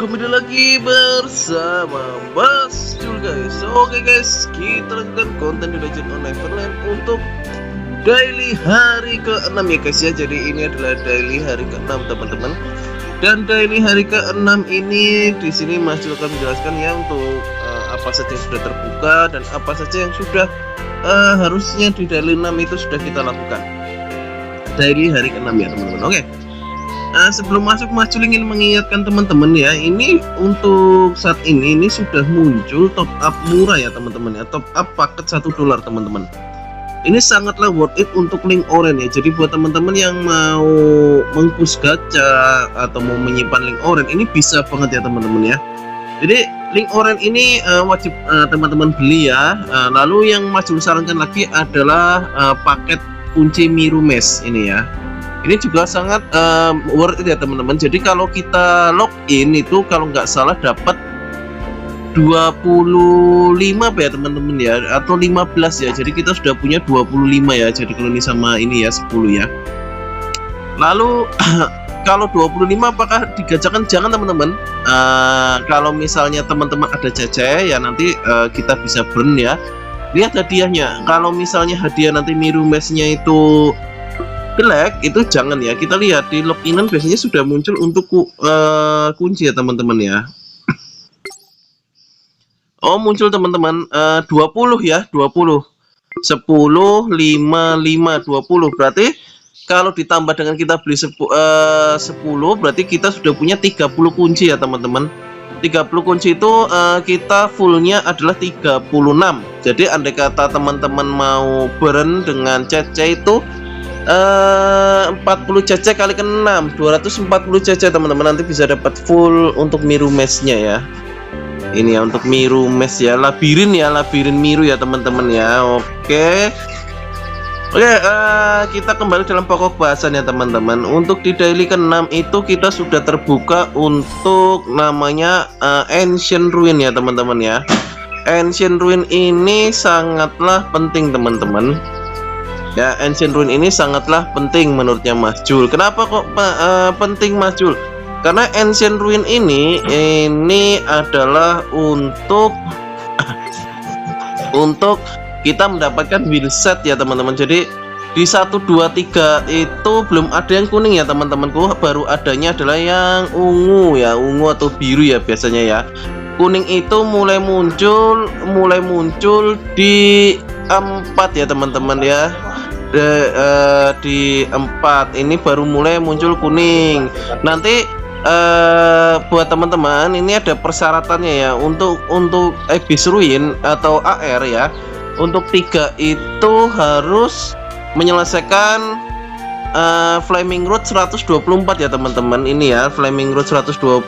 kembali lagi bersama Mas Jul guys. Oke guys, kita lanjutkan konten di Legend of Neverland untuk daily hari ke-6 ya guys ya. Jadi ini adalah daily hari ke-6 teman-teman. Dan daily hari ke-6 ini di sini Mas Jul akan menjelaskan ya untuk apa saja yang sudah terbuka dan apa saja yang sudah harusnya di daily 6 itu sudah kita lakukan. Daily hari ke-6 ya teman-teman. Oke. Sebelum masuk Mas Jul ingin mengingatkan teman-teman ya, ini untuk saat ini sudah muncul top up murah ya teman-teman ya, top up paket $1 teman-teman. Ini sangatlah worth it untuk link orange ya. Jadi buat teman-teman yang mau mengpush gacha atau mau menyimpan link orange ini bisa banget ya teman-teman ya. Jadi link orange ini wajib teman-teman beli ya. Lalu yang Mas Jul sarankan lagi adalah paket kunci Mirumes ini ya. Ini juga sangat worth it ya teman-teman. Jadi kalau kita login itu kalau nggak salah dapat 25 ya teman-teman ya, atau 15 ya. Jadi kita sudah punya 25 ya. Jadi kalau ini sama ini ya 10 ya. Lalu kalau 25 apakah digajakan? Jangan teman-teman. Kalau misalnya teman-teman ada jajan ya nanti kita bisa burn ya. Lihat hadiahnya. Kalau misalnya hadiah nanti Mirumesnya itu jelek itu jangan ya. Kita lihat di loginan biasanya sudah muncul untuk kunci ya teman-teman ya. Oh muncul teman-teman 20 ya, 20 10 5 5 20 berarti kalau ditambah dengan kita beli 10 berarti kita sudah punya 30 kunci ya teman-teman. 30 kunci itu kita fullnya adalah 36. Jadi andai kata teman-teman mau burn dengan CC itu 40 CC kali ke 6 240 CC teman-teman, nanti bisa dapat full untuk Mirumesnya ya. Ini ya untuk Mirumes ya, labirin Miru ya teman-teman ya. Oke, kita kembali dalam pokok bahasan ya teman-teman. Untuk di daily ke-6 itu kita sudah terbuka untuk namanya Ancient Ruin ya teman-teman ya. Ancient Ruin ini sangatlah penting teman-teman. Ya, Ancient Ruin ini sangatlah penting menurutnya Mas Jul. Kenapa kok penting Mas Jul? Karena Ancient Ruin ini adalah untuk kita mendapatkan wheel set ya teman-teman. Jadi di 1 2 3 itu belum ada yang kuning ya teman-temanku, baru adanya adalah yang ungu ya, ungu atau biru ya biasanya ya. Kuning itu mulai muncul di 4 ya teman-teman ya. Di 4 ini baru mulai muncul kuning. Nanti buat teman-teman ini ada persyaratannya ya untuk Abyss Ruin atau AR ya. Untuk 3 itu harus menyelesaikan Flaming Road 124 ya teman-teman. Ini ya Flaming Road 124.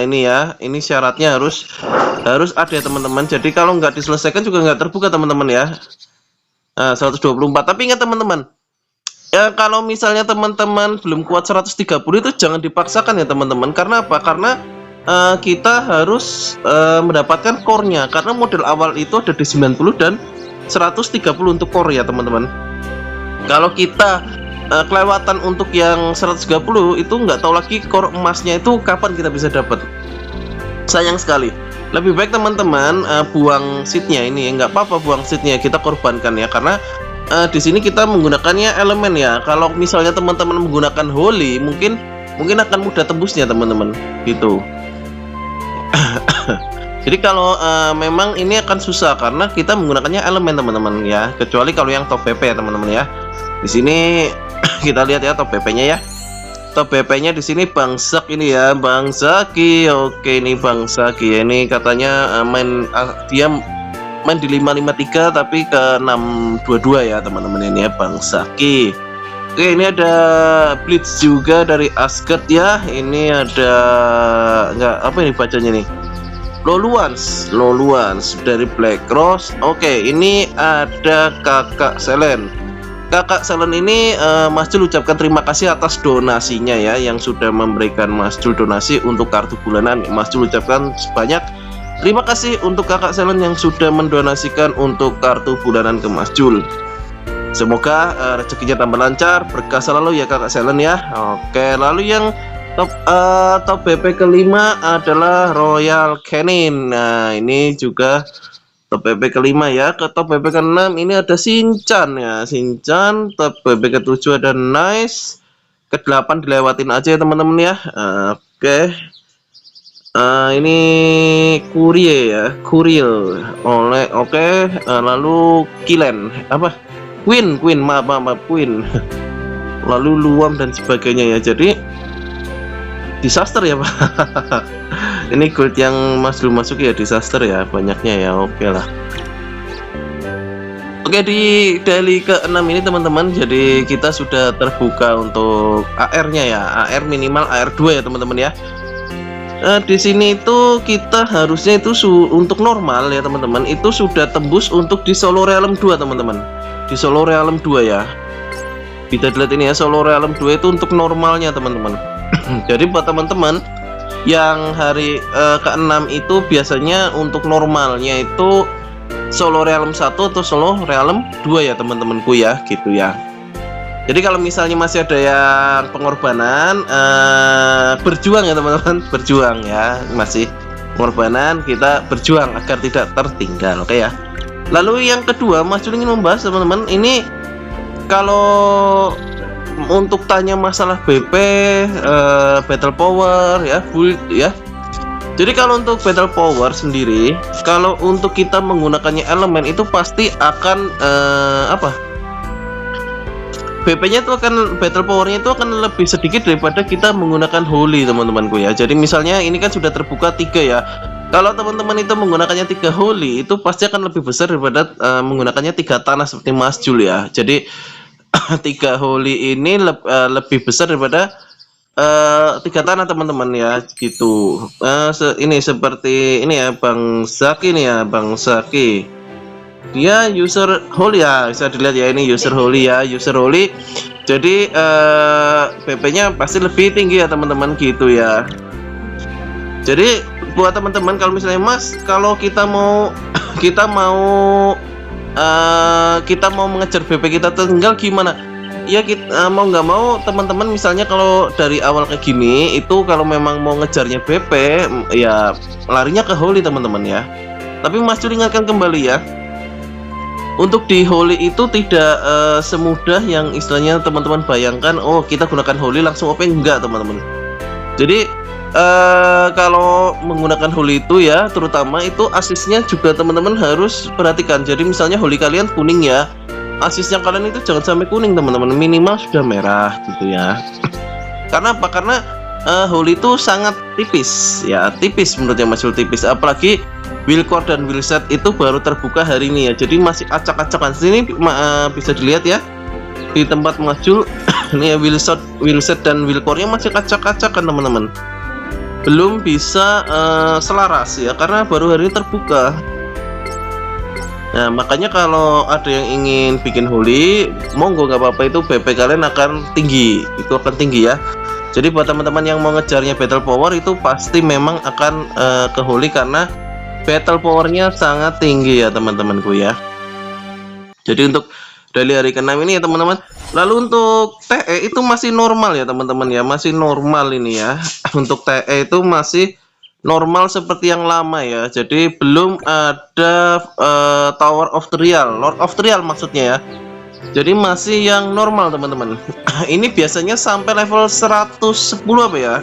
Ini ya, ini syaratnya harus ada ya teman-teman. Jadi kalau nggak diselesaikan juga nggak terbuka teman-teman ya. 124. Tapi ingat teman-teman ya, kalau misalnya teman-teman belum kuat 130 itu jangan dipaksakan ya teman-teman. Karena apa? Karena kita harus mendapatkan core-nya. Karena model awal itu ada di 90 dan 130 untuk core ya teman-teman. Kalau kita kelewatan untuk yang 130 itu nggak tahu lagi core emasnya itu kapan kita bisa dapat. Sayang sekali. Lebih baik teman-teman buang seatnya ini ya, nggak apa-apa buang seatnya, kita korbankan ya. Karena di sini kita menggunakannya elemen ya. Kalau misalnya teman-teman menggunakan holy mungkin akan mudah tembusnya teman-teman gitu. Jadi kalau memang ini akan susah karena kita menggunakannya elemen teman-teman ya. Kecuali kalau yang top PP ya teman-teman ya. Di sini kita lihat ya top PP-nya ya. Top BP-nya di sini Bang Zak ini ya, Bang Zaki. Oke, ini Bang Zaki. Ini katanya dia main di 553 tapi ke 622 ya teman-teman ini ya Bang Zaki. Oke, ini ada Blitz juga dari Asgard ya. Ini ada apa ini bacanya nih? Loluans dari Black Rose. Oke, ini ada Kakak Selen. Kakak Selen ini Mas Jul ucapkan terima kasih atas donasinya ya, yang sudah memberikan Mas Jul donasi untuk kartu bulanan. Mas Jul ucapkan sebanyak terima kasih untuk Kakak Selen yang sudah mendonasikan untuk kartu bulanan ke Mas Jul. Semoga rezekinya tambah lancar, berkah selalu ya Kakak Selen ya. Oke, lalu yang Top BP kelima adalah Royal Canin. Nah, ini juga top BP kelima ya. Ke top BP keenam ini ada Shinchan ya. Shinchan. Top BP ketujuh ada Nice. Ke-8 dilewatin aja ya teman-teman ya. Oke. Ini Kurie ya. Kuriel. Oke. Lalu Kilen. Apa? Queen. Maaf. Queen. Lalu Luam dan sebagainya ya. Jadi disaster ya Pak. Ini gold yang belum masuk ya, disaster ya banyaknya ya. Oke lah. Oke, di daily ke-6 ini teman-teman, jadi kita sudah terbuka untuk AR-nya ya. AR minimal AR2 ya teman-teman ya. Di sini itu kita harusnya itu untuk normal ya teman-teman, itu sudah tembus untuk di Solo Realm 2 teman-teman. Di Solo Realm 2 ya. Bisa dilihat ini ya, Solo Realm 2 itu untuk normalnya teman-teman. Jadi buat teman-teman yang hari ke-6 itu biasanya untuk normalnya itu Solo Realm 1 atau Solo Realm 2 ya teman-temanku ya, gitu ya. Jadi kalau misalnya masih ada yang pengorbanan, berjuang ya teman-teman, berjuang ya, masih pengorbanan, kita berjuang agar tidak tertinggal, oke ya. Lalu yang kedua, Mas Jul ingin membahas teman-teman, ini kalau untuk tanya masalah BP, battle power ya, build ya. Jadi kalau untuk battle power sendiri, kalau untuk kita menggunakannya elemen itu pasti akan BP-nya itu akan, battle powernya itu akan lebih sedikit daripada kita menggunakan holy teman-temanku ya. Jadi misalnya ini kan sudah terbuka 3 ya. Kalau teman-teman itu menggunakannya 3 holy itu pasti akan lebih besar daripada menggunakannya 3 tanah seperti Mas Jul ya. Jadi 3 holy ini lebih besar daripada 3 tanah teman-teman ya, gitu. Ini seperti ini ya Bang Zaki nih ya, Bang Zaki. Dia user holy ya, bisa dilihat ya, ini user holy ya, user holy. Jadi PP-nya pasti lebih tinggi ya teman-teman, gitu ya. Jadi buat teman-teman kalau misalnya Mas, kalau kita mau mengejar BP kita tinggal gimana? Ya kita mau nggak mau teman-teman, misalnya kalau dari awal kayak gini itu kalau memang mau ngejarnya BP ya larinya ke holy teman-teman ya. Tapi Mas Jul ingatkan kembali ya, untuk di holy itu tidak semudah yang istilahnya teman-teman bayangkan. Oh, kita gunakan holy langsung OP, enggak teman-teman. Jadi kalau menggunakan holy itu ya, terutama itu asisnya juga teman-teman harus perhatikan. Jadi misalnya holy kalian kuning ya, asisnya kalian itu jangan sampai kuning teman-teman, minimal sudah merah gitu ya. Karena apa? Karena holy itu sangat tipis ya, tipis menurutnya Mas Jul, tipis. Apalagi Wilcore dan Willset itu baru terbuka hari ini ya, jadi masih acak-acakan. Sini bisa dilihat ya di tempat Mas Jul. Ini ya, Willset dan Wilcore-nya masih acak-acakan teman-teman, belum bisa selaras ya, karena baru hari ini terbuka. Nah makanya kalau ada yang ingin bikin holy, monggo, nggak apa-apa, itu BP kalian akan tinggi, itu akan tinggi ya. Jadi buat teman-teman yang mau ngejarnya battle power itu pasti memang akan ke holy, karena battle powernya sangat tinggi ya teman-temanku ya. Jadi untuk dari hari ke-6 ini ya teman-teman. Lalu untuk TE itu masih normal ya teman-teman ya, masih normal ini ya. Untuk TE itu masih normal seperti yang lama ya. Jadi belum ada Tower of Trial, Lord of Trial maksudnya ya. Jadi masih yang normal teman-teman. Ini biasanya sampai level 110 apa ya,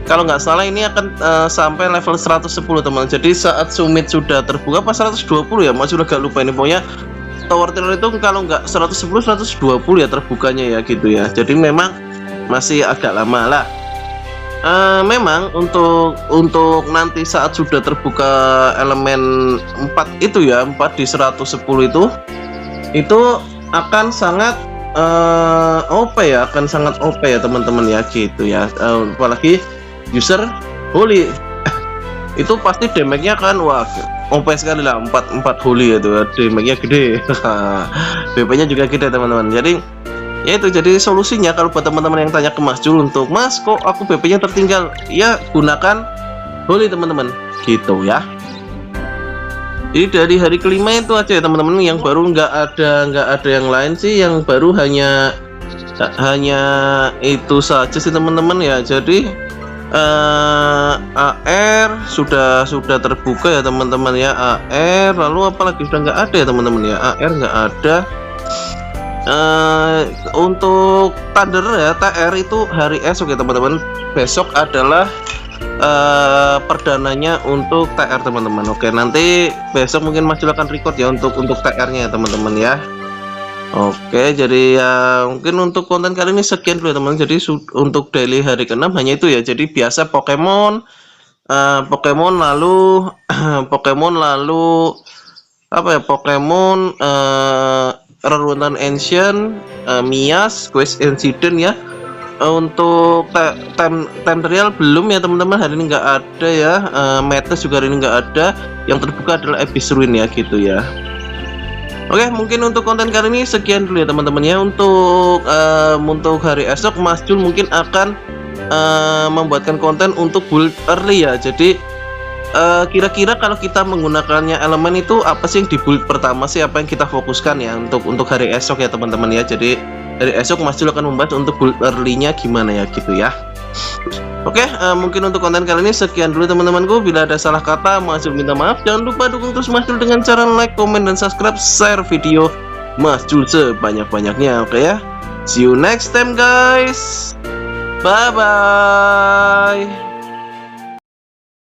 kalau nggak salah ini akan sampai level 110 teman. Jadi saat summit sudah terbuka pas 120 ya, masih agak lupa ini, pokoknya Tower Trial itu kalau nggak 110 120 ya terbukanya ya, gitu ya. Jadi memang masih agak lama lah. Memang untuk nanti saat sudah terbuka elemen 4 itu ya, 4 di 110 itu akan sangat OP ya, akan sangat OP ya teman-teman ya, gitu ya. Apalagi user holy itu pasti damage-nya kan wah OP sekali lah, 4 holy itu damage-nya gede. BP-nya juga gede teman-teman. Jadi ya itu, jadi solusinya kalau buat teman-teman yang tanya ke Mas Jul untuk Mas kok aku BP-nya tertinggal, ya gunakan holy teman-teman, gitu ya. Jadi dari hari kelima itu aja ya teman-teman yang baru, nggak ada yang lain sih, yang baru hanya hanya itu saja sih teman-teman ya. Jadi AR sudah terbuka ya teman-teman ya. AR lalu apalagi sudah nggak ada ya teman-teman ya. AR nggak ada. Untuk Thunder ya, TR itu hari esok ya teman-teman. Besok adalah perdananya untuk TR teman-teman. Oke, nanti besok mungkin Mas Jul akan record ya untuk TR-nya ya teman-teman ya. Oke, jadi ya mungkin untuk konten kali ini sekian dulu ya teman-teman. Jadi untuk daily hari ke-6 hanya itu ya. Jadi biasa Pokemon lalu Pokemon lalu apa ya, Pokemon Reruntuhan Ancient, Mias, Quest Incident ya. Untuk time trial belum ya teman-teman, hari ini nggak ada ya. Metes juga hari ini nggak ada. Yang terbuka adalah Abyss Ruin ya gitu ya. Oke, mungkin untuk konten kali ini sekian dulu ya teman-teman ya. Untuk hari esok Mas Jul mungkin akan membuatkan konten untuk build early ya. Jadi kira-kira kalau kita menggunakannya elemen itu apa sih yang di build pertama sih, apa yang kita fokuskan ya untuk hari esok ya teman-teman ya. Jadi dari esok Mas Jul akan membahas untuk build early-nya gimana ya gitu ya. Oke, mungkin untuk konten kali ini sekian dulu teman-temanku. Bila ada salah kata Mas Jul minta maaf. Jangan lupa dukung terus Mas Jul dengan cara like, komen, dan subscribe, share video Mas Jul sebanyak-banyaknya. Oke ya. See you next time guys. Bye bye.